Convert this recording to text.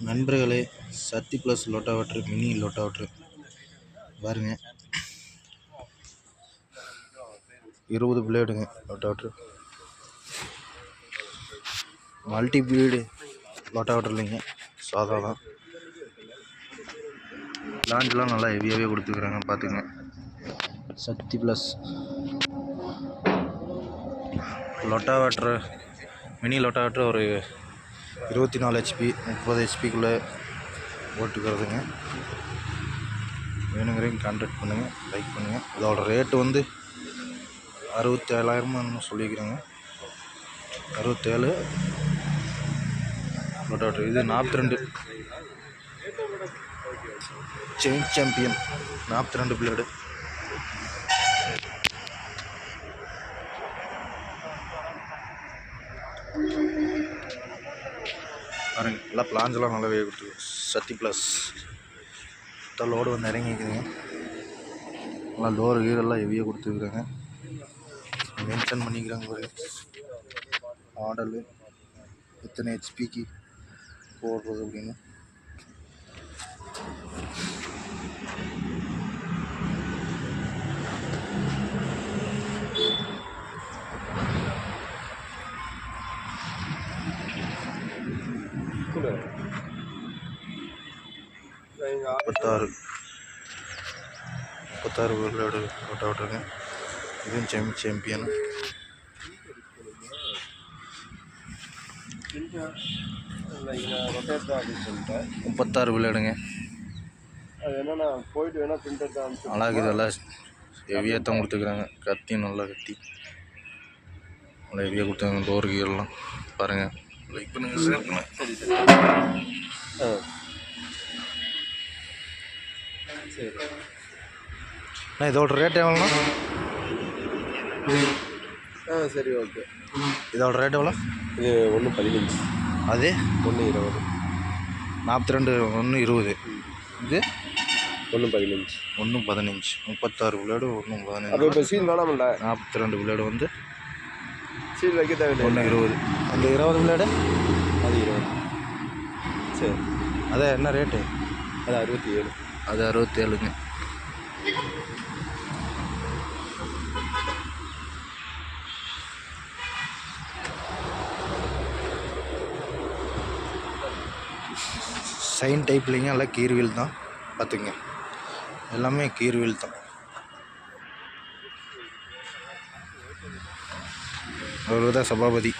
நண்பர்களே, சக்தி plus லோட்டாவட்ரு mini லோட்டாவட்ரு பாருங்க, 20 பிளேடுங்க லோட்டாவட்ரு. Multi bead லோட்டாவட்ரு இல்லைங்க, சாதா தான். லாஞ்செலாம் நல்லா ஹெவியாகவே கொடுத்துருக்குறாங்க பார்த்துங்க. சக்தி ப்ளஸ் லோட்டாவட்ரு மினி லோட்டாவட்ரு ஒரு 24 HP 30 HPக்குள்ளே ஓட்டுக்கிறதுங்க. வேணுங்கிறவங்க கான்டாக்ட் பண்ணுங்கள், லைக் பண்ணுங்கள். இதோட ரேட்டு வந்து 67,000 சொல்லிக்கிறேங்க. 67 லோட்டாவட்ரு. இது 42 செயின் சாம்பியன் 42 பிளேடு. பாருங்க, எல்லாம் பிளான்ஸ்லாம் நல்லாவே கொடுத்துருக்கு. சக்தி ப்ளஸ் லோடு வந்து இறங்கிக்குதுங்க. நல்லா டோர் கீரெல்லாம் ஹெவியாக கொடுத்துருக்குறாங்க. மென்ஷன் பண்ணிக்கிறாங்க பாருங்க, மாடலு எத்தனை ஹெச்பிக்கு போடுறது அப்படின்னு. முப்பத்தாறு பிளேடு லோட்டாவட்ருங்க. இதுவும் சாம்பியன் 36 பிளேடுங்க. அழகு இதெல்லாம் ஹெவியாக தான் கொடுத்துருக்குறாங்க. கத்தி நல்லா கத்தி நல்லா ஹெவியாக கொடுத்தாங்க. டோர் கீரெல்லாம் பாருங்கள், லைக் பண்ணுங்கள், ஷேர் பண்ணுங்கள். அண்ணா இதோட ரேட் எவ்வளோண்ணா? சரி, ஓகே. இதோட ரேட் எவ்வளோ? இது 1.15. அது 1.20. 42 1.20. இது 1.15. 1.15. 36 பிளேடு 1.15. அப்போ இப்போ சீல் வேணாமில்ல? 42 பிளேடு வந்து சீல் வைக்க தேவையில்லை. 1.20. அந்த 20 பிளேடு அது 20. சரி, அதே என்ன ரேட்டு? அது 67. அது 67ங்க. சைன் டைப்லிங்க, எல்லாம் கீர் வீல் தான் பார்த்துங்க. எல்லாமே கீர் வீல் தான். அவர் தான் சபாபதி.